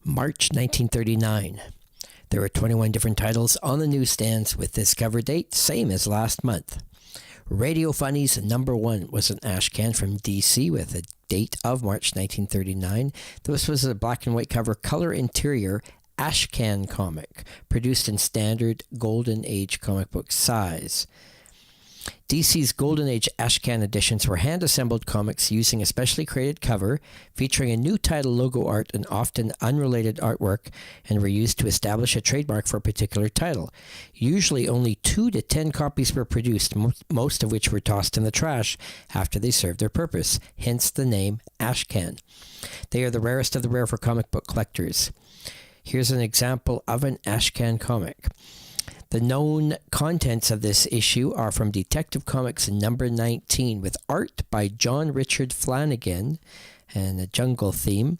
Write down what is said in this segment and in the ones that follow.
March 1939. There were 21 different titles on the newsstands with this cover date, same as last month. Radio Funnies #1 was an ashcan from DC with a date of March 1939. This was a black and white cover, color interior, ashcan comic, produced in standard Golden Age comic book size. DC's Golden Age ashcan editions were hand-assembled comics using a specially created cover, featuring a new title logo art and often unrelated artwork, and were used to establish a trademark for a particular title. Usually only 2 to 10 copies were produced, most of which were tossed in the trash after they served their purpose, hence the name ashcan. They are the rarest of the rare for comic book collectors. Here's an example of an ashcan comic. The known contents of this issue are from Detective Comics number 19 with art by John Richard Flanagan and a jungle theme.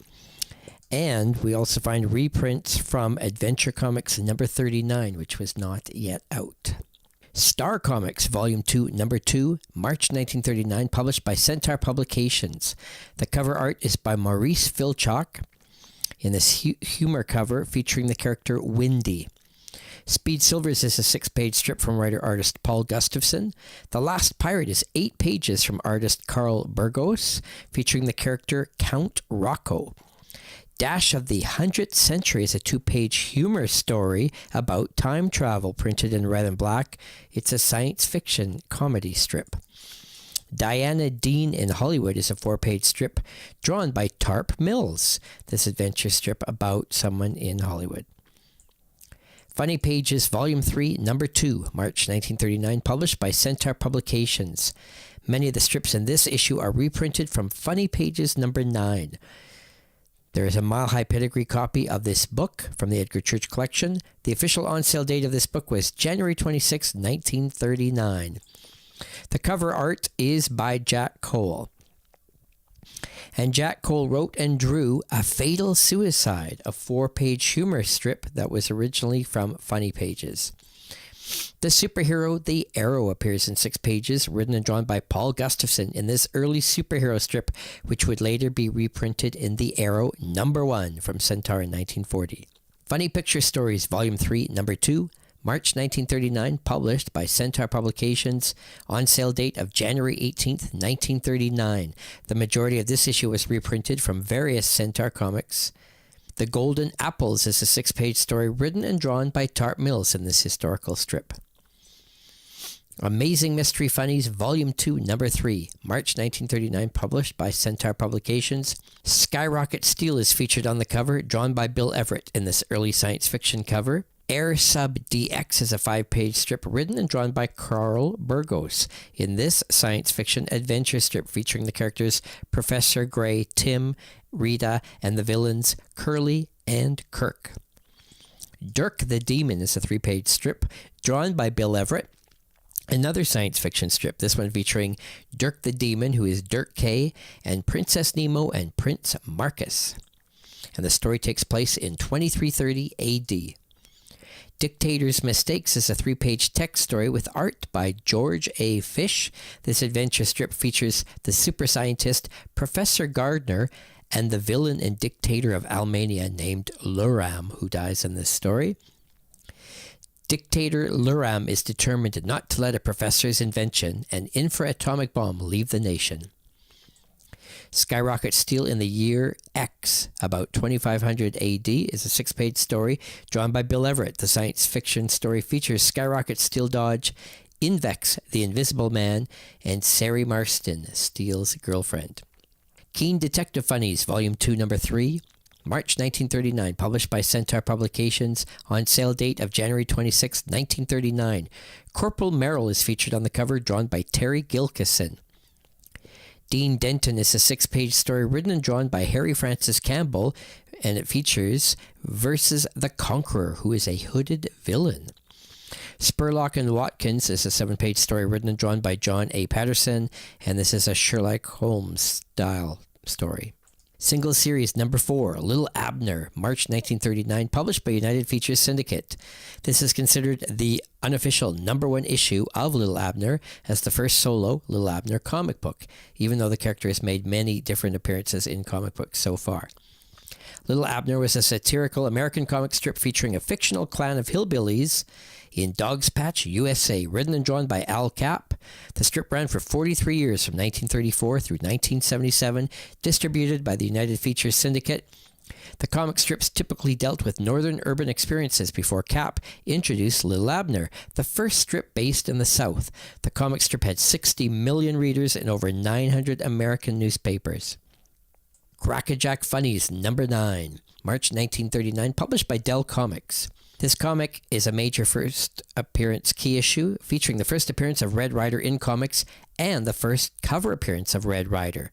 And we also find reprints from Adventure Comics number 39, which was not yet out. Star Comics Volume 2, Number 2, March 1939, published by Centaur Publications. The cover art is by Maurice Filchok in this humor cover featuring the character Windy. Speed Silvers is a 6-page strip from writer-artist Paul Gustafson. The Last Pirate is 8 pages from artist Carl Burgos, featuring the character Count Rocco. Dash of the 100th Century is a 2-page humor story about time travel, printed in red and black. It's a science fiction comedy strip. Diana Dean in Hollywood is a 4-page strip drawn by Tarp Mills. This adventure strip about someone in Hollywood. Funny Pages, Volume 3, Number 2, March 1939, published by Centaur Publications. Many of the strips in this issue are reprinted from Funny Pages number 9. There is a mile-high pedigree copy of this book from the Edgar Church Collection. The official on-sale date of this book was January 26, 1939. The cover art is by Jack Cole. And Jack Cole wrote and drew A Fatal Suicide, a 4-page humor strip that was originally from Funny Pages. The superhero The Arrow appears in 6 pages, written and drawn by Paul Gustafson in this early superhero strip, which would later be reprinted in The Arrow #1 from Centaur in 1940. Funny Picture Stories, Volume 3, Number 2, March 1939, published by Centaur Publications, on sale date of January 18th, 1939. The majority of this issue was reprinted from various Centaur comics. The Golden Apples is a 6-page story written and drawn by Tarp Mills in this historical strip. Amazing Mystery Funnies, Volume 2, Number 3, March 1939, published by Centaur Publications. Skyrocket Steel is featured on the cover, drawn by Bill Everett in this early science fiction cover. Air Sub DX is a 5-page strip written and drawn by Carl Burgos in this science fiction adventure strip featuring the characters Professor Gray, Tim, Rita, and the villains Curly and Kirk. Dirk the Demon is a 3-page strip drawn by Bill Everett. Another science fiction strip, this one featuring Dirk the Demon, who is Dirk K, and Princess Nemo and Prince Marcus. And the story takes place in 2330 AD. Dictator's Mistakes is a 3-page text story with art by George A. Fish. This adventure strip features the super scientist Professor Gardner and the villain and dictator of Almania named Luram, who dies in this story. Dictator Luram is determined not to let a professor's invention, an infra-atomic bomb, leave the nation. Skyrocket Steel in the Year X, about 2500 AD, is a 6-page story drawn by Bill Everett. The science fiction story features Skyrocket Steel Dodge, Invex, the Invisible Man, and Sari Marston, Steel's girlfriend. Keen Detective Funnies, Volume 2, Number 3, March 1939, published by Centaur Publications, on sale date of January 26, 1939. Corporal Merrill is featured on the cover, drawn by Terry Gilkison. Dean Denton is a 6-page story written and drawn by Harry Francis Campbell, and it features Versus the Conqueror, who is a hooded villain. Spurlock and Watkins is a 7-page story written and drawn by John A. Patterson, and this is a Sherlock Holmes-style story. Single Series Number 4, Little Abner, March 1939, published by United Features Syndicate. This is considered the unofficial #1 issue of Little Abner as the first solo Little Abner comic book, even though the character has made many different appearances in comic books so far. Little Abner was a satirical American comic strip featuring a fictional clan of hillbillies in Dog's Patch, USA, written and drawn by Al Cap. The strip ran for 43 years from 1934 through 1977, distributed by the United Features Syndicate. The comic strips typically dealt with northern urban experiences before Cap introduced Little Abner, the first strip based in the South. The comic strip had 60 million readers in over 900 American newspapers. Crackerjack Funnies, number 9, March 1939, published by Dell Comics. This comic is a major first appearance key issue, featuring the first appearance of Red Ryder in comics and the first cover appearance of Red Ryder.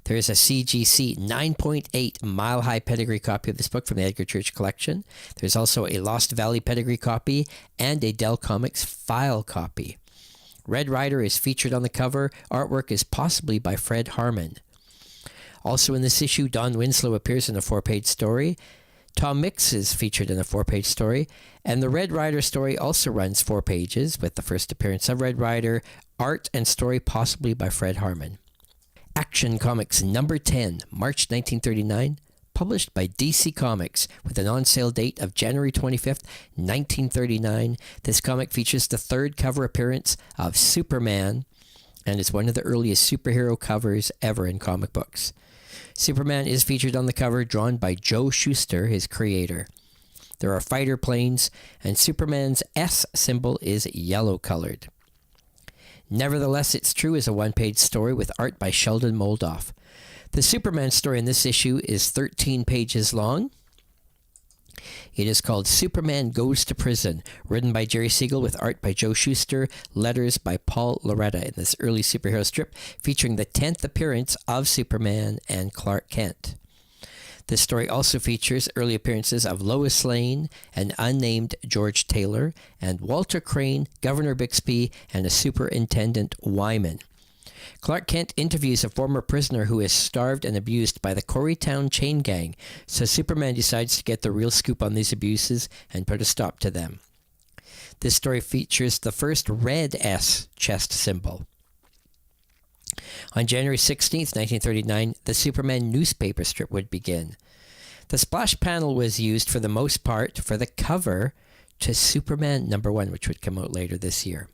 There is a CGC 9.8 mile-high pedigree copy of this book from the Edgar Church collection. There's also a Lost Valley pedigree copy and a Dell Comics file copy. Red Ryder is featured on the cover. Artwork is possibly by Fred Harmon. Also in this issue, Don Winslow appears in a 4-page story. Tom Mix is featured in a 4-page story, and the Red Ryder story also runs 4 pages, with the first appearance of Red Ryder, art and story possibly by Fred Harmon. Action Comics number 10, March 1939, published by DC Comics, with an on-sale date of January 25th, 1939. This comic features the third cover appearance of Superman, and is one of the earliest superhero covers ever in comic books. Superman is featured on the cover, drawn by Joe Shuster, his creator. There are fighter planes, and Superman's S symbol is yellow-colored. Nevertheless, It's True is a 1-page story with art by Sheldon Moldoff. The Superman story in this issue is 13 pages long. It is called Superman Goes to Prison, written by Jerry Siegel with art by Joe Shuster, letters by Paul Loretta in this early superhero strip, featuring the 10th appearance of Superman and Clark Kent. This story also features early appearances of Lois Lane, an unnamed George Taylor, and Walter Crane, Governor Bixby, and a Superintendent Wyman. Clark Kent interviews a former prisoner who is starved and abused by the Coreytown chain gang, so Superman decides to get the real scoop on these abuses and put a stop to them. This story features the first red S chest symbol. On January 16, 1939, the Superman newspaper strip would begin. The splash panel was used for the most part for the cover to Superman number 1, which would come out later this year.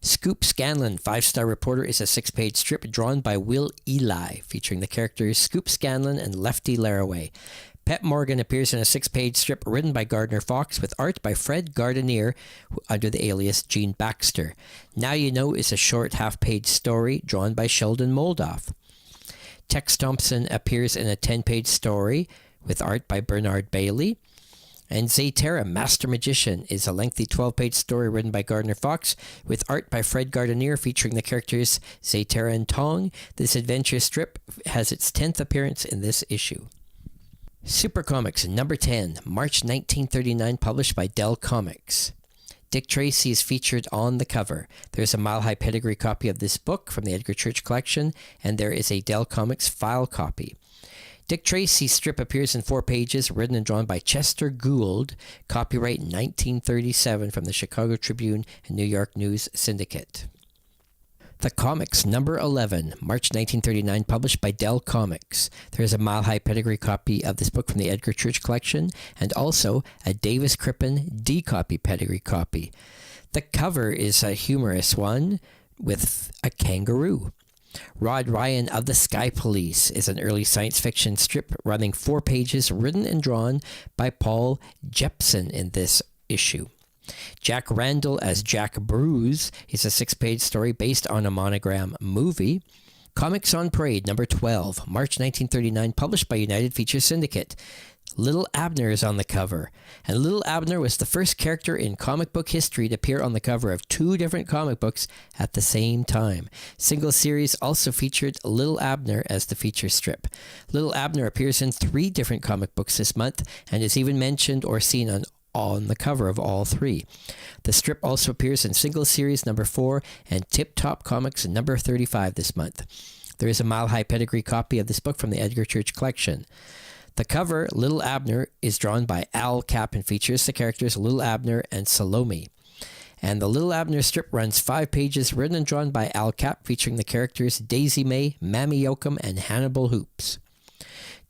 Scoop Scanlon, 5-star reporter, is a 6-page strip drawn by Will Eli, featuring the characters Scoop Scanlon and Lefty Laraway. Pep Morgan appears in a 6-page strip written by Gardner Fox with art by Fred Guardineer under the alias Gene Baxter. Now You Know is a short half-page story drawn by Sheldon Moldoff. Tex Thompson appears in a 10-page story with art by Bernard Bailey. And Zaytera, Master Magician, is a lengthy 12-page story written by Gardner Fox with art by Fred Guardineer featuring the characters Zaytera and Tong. This adventure strip has its 10th appearance in this issue. Super Comics number 10, March 1939, published by Dell Comics. Dick Tracy is featured on the cover. There's a mile-high pedigree copy of this book from the Edgar Church collection, and there is a Dell Comics file copy. Dick Tracy's strip appears in 4 pages, written and drawn by Chester Gould, copyright 1937 from the Chicago Tribune and New York News Syndicate. The Comics number 11, March 1939, published by Dell Comics. There is a mile-high pedigree copy of this book from the Edgar Church collection, and also a Davis Crippen D-copy pedigree copy. The cover is a humorous one with a kangaroo. Rod Ryan of the Sky Police is an early science fiction strip running 4 pages, written and drawn by Paul Jepson in this issue. Jack Randall as Jack Bruce is a 6-page story based on a Monogram movie. Comics on Parade number 12, March 1939, published by United Features Syndicate. Little Abner is on the cover, and Little Abner was the first character in comic book history to appear on the cover of 2 different comic books at the same time. Single series also featured Little Abner as the feature strip. Little Abner appears in 3 different comic books this month, and is even mentioned or seen on the cover of all 3. The strip also appears in single series number 4 and Tip Top Comics number 35 this month. There is a mile-high pedigree copy of this book from the Edgar Church collection. The cover, Little Abner, is drawn by Al Cap and features the characters Little Abner and Salome. And the Little Abner strip runs 5 pages, written and drawn by Al Cap, featuring the characters Daisy May, Mammy Yoakum, and Hannibal Hoops.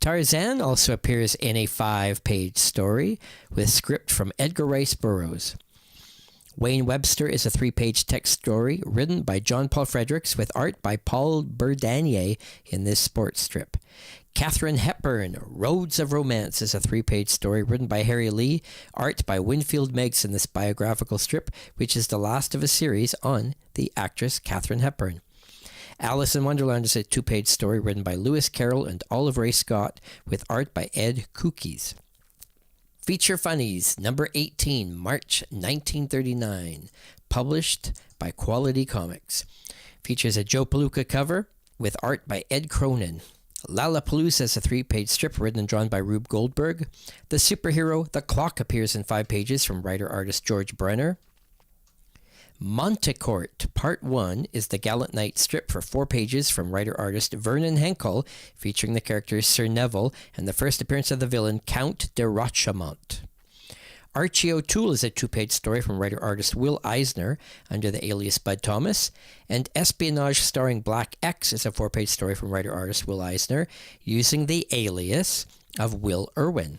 Tarzan also appears in a 5-page story with script from Edgar Rice Burroughs. Wayne Webster is a 3-page text story written by John Paul Fredericks with art by Paul Berdanier in this sports strip. Katharine Hepburn, Roads of Romance is a 3-page story written by Harry Lee, art by Winfield Meggs in this biographical strip, which is the last of a series on the actress Katharine Hepburn. Alice in Wonderland is a 2-page story written by Lewis Carroll and Olive Ray Scott with art by Ed Kookies. Feature Funnies, number 18, March 1939, published by Quality Comics. Features a Joe Palooka cover with art by Ed Cronin. Lollapalooza is a 3-page strip written and drawn by Rube Goldberg. The superhero The Clock appears in 5 pages from writer-artist George Brenner. Montecourt Part 1 is the Gallant Knight strip for 4 pages from writer-artist Vernon Henle, featuring the characters Sir Neville and the first appearance of the villain Count de Rochemont. Archie O'Toole is a 2-page story from writer-artist Will Eisner under the alias Bud Thomas, and Espionage starring Black X is a 4-page story from writer-artist Will Eisner using the alias of Will Irwin.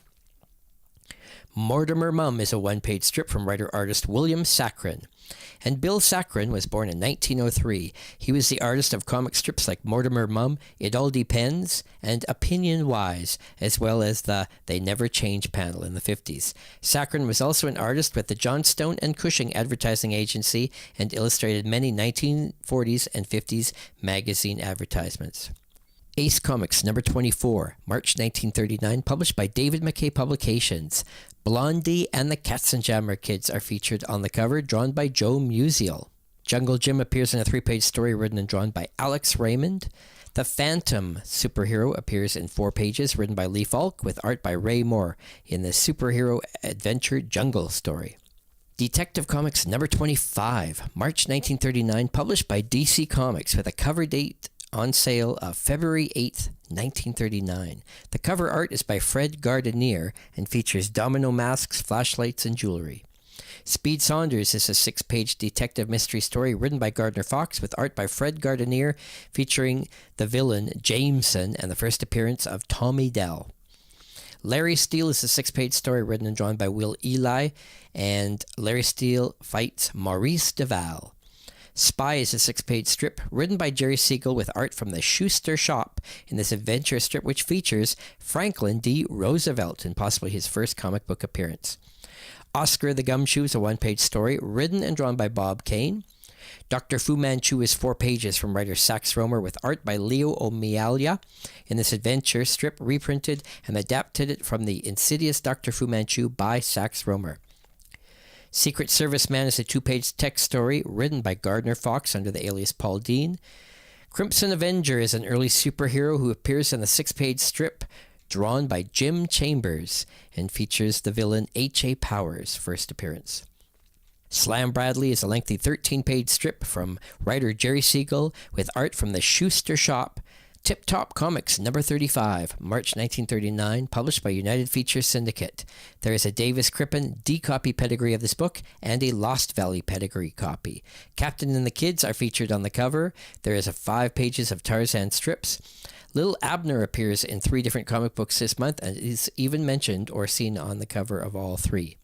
Mortimer Mum is a 1-page strip from writer-artist William Saccharin. And Bill Saccharin was born in 1903. He was the artist of comic strips like Mortimer Mum, It All Depends, and Opinion Wise, as well as the They Never Change panel in the 50s. Saccharin was also an artist with the Johnstone and Cushing Advertising Agency and illustrated many 1940s and 50s magazine advertisements. Ace Comics, number 24, March 1939, published by David McKay Publications. Blondie and the Katzenjammer Kids are featured on the cover, drawn by Joe Musial. Jungle Jim appears in a 3-page story written and drawn by Alex Raymond. The Phantom superhero appears in 4 pages, written by Lee Falk, with art by Ray Moore in the superhero adventure Jungle Story. Detective Comics, number 25, March 1939, published by DC Comics, with a cover date on sale of February 8th, 1939. The cover art is by Fred Guardineer and features domino masks, flashlights, and jewelry. Speed Saunders is a 6-page detective mystery story written by Gardner Fox with art by Fred Guardineer, featuring the villain Jameson and the first appearance of Tommy Dell. Larry Steele is a 6-page story written and drawn by Will Eli, and Larry Steele fights Maurice Duval. Spy is a 6-page strip written by Jerry Siegel with art from the Schuster Shop in this adventure strip, which features Franklin D. Roosevelt in possibly his first comic book appearance. Oscar the Gumshoe is a 1-page story written and drawn by Bob Kane. Dr. Fu Manchu is 4 pages from writer Sax Rohmer with art by Leo O'Mealia in this adventure strip, reprinted and adapted from the Insidious Dr. Fu Manchu by Sax Rohmer. Secret Service Man is a 2-page text story written by Gardner Fox under the alias Paul Dean. Crimson Avenger is an early superhero who appears in the 6-page strip drawn by Jim Chambers and features the villain H.A. Powers' first appearance. Slam Bradley is a lengthy 13-page strip from writer Jerry Siegel with art from the Schuster Shop. Tip Top Comics, number 35, March 1939, published by United Features Syndicate. There is a Davis Crippen D-copy pedigree of this book and a Lost Valley pedigree copy. Captain and the Kids are featured on the cover. There is 5 pages of Tarzan strips. Little Abner appears in 3 different comic books this month and is even mentioned or seen on the cover of all 3.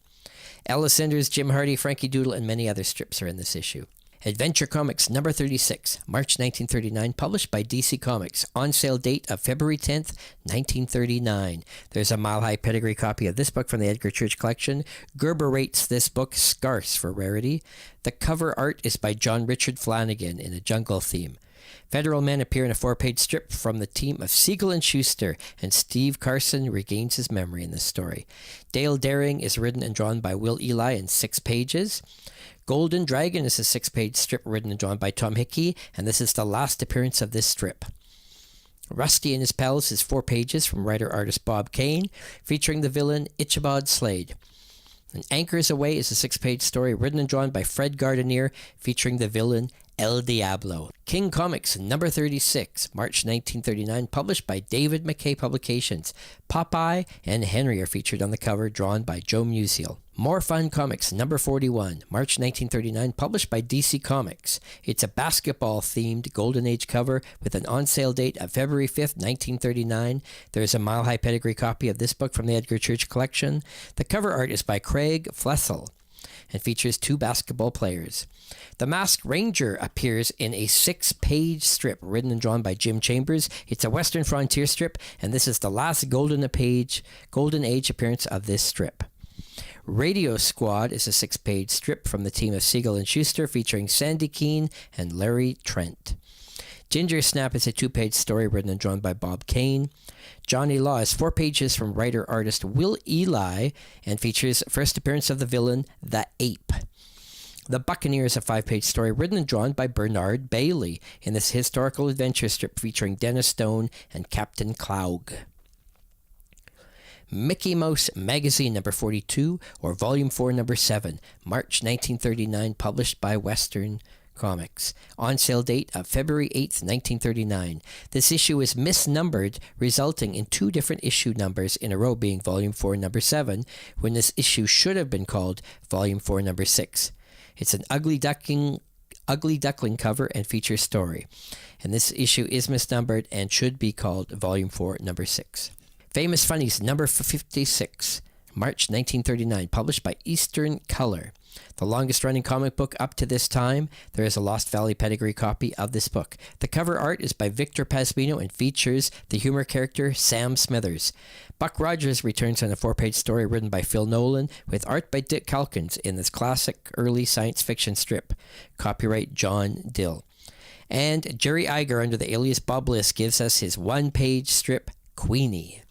Ella Cinders, Jim Hardy, Frankie Doodle, and many other strips are in this issue. Adventure Comics, number 36, March 1939, published by DC Comics. On sale date of February 10th, 1939. There's a Mile High pedigree copy of this book from the Edgar Church collection. Gerber rates this book scarce for rarity. The cover art is by John Richard Flanagan in a jungle theme. Federal men appear in a 4-page strip from the team of Siegel and Schuster, and Steve Carson regains his memory in this story. Dale Daring is written and drawn by Will Eli in 6 pages. Golden Dragon is a 6-page strip written and drawn by Tom Hickey, and this is the last appearance of this strip. Rusty and His Pals is 4 pages from writer-artist Bob Kane, featuring the villain Ichabod Slade. And Anchors Away is a 6-page story written and drawn by Fred Guardineer, featuring the villain El Diablo. King Comics number 36, March 1939, published by David McKay Publications. Popeye and Henry are featured on the cover, drawn by Joe Musial. More Fun Comics number 41, March 1939, published by DC Comics. It's a basketball-themed Golden Age cover with an on-sale date of February 5th, 1939. There is a mile-high pedigree copy of this book from the Edgar Church collection. The cover art is by Craig Flessel and features 2 basketball players. The Masked Ranger appears in a 6-page strip written and drawn by Jim Chambers. It's a Western Frontier strip, and this is the last Golden Age appearance of this strip. Radio Squad is a 6-page strip from the team of Siegel and Schuster featuring Sandy Keene and Larry Trent. Ginger Snap is a 2-page story written and drawn by Bob Kane. Johnny Law is 4 pages from writer-artist Will Eli and features first appearance of the villain, the Ape. The Buccaneer is a 5-page story written and drawn by Bernard Bailey in this historical adventure strip featuring Dennis Stone and Captain Cloug. Mickey Mouse Magazine number 42, or Volume 4 number 7, March 1939, published by Western Comics. On sale date of February 8th, 1939. This issue is misnumbered, resulting in 2 different issue numbers in a row being Volume 4 number 7, when this issue should have been called Volume 4 number 6. It's an ugly duckling cover and features story. And this issue is misnumbered and should be called Volume 4 number 6. Famous Funnies number 56, March 1939, published by Eastern Color. The longest-running comic book up to this time. There is a Lost Valley pedigree copy of this book. The cover art is by Victor Pasmino and features the humor character Sam Smithers. Buck Rogers returns on a 4-page story written by Phil Nolan with art by Dick Calkins in this classic early science fiction strip. Copyright John Dill. And Jerry Iger, under the alias Bob Bliss, gives us his 1-page strip, Queenie.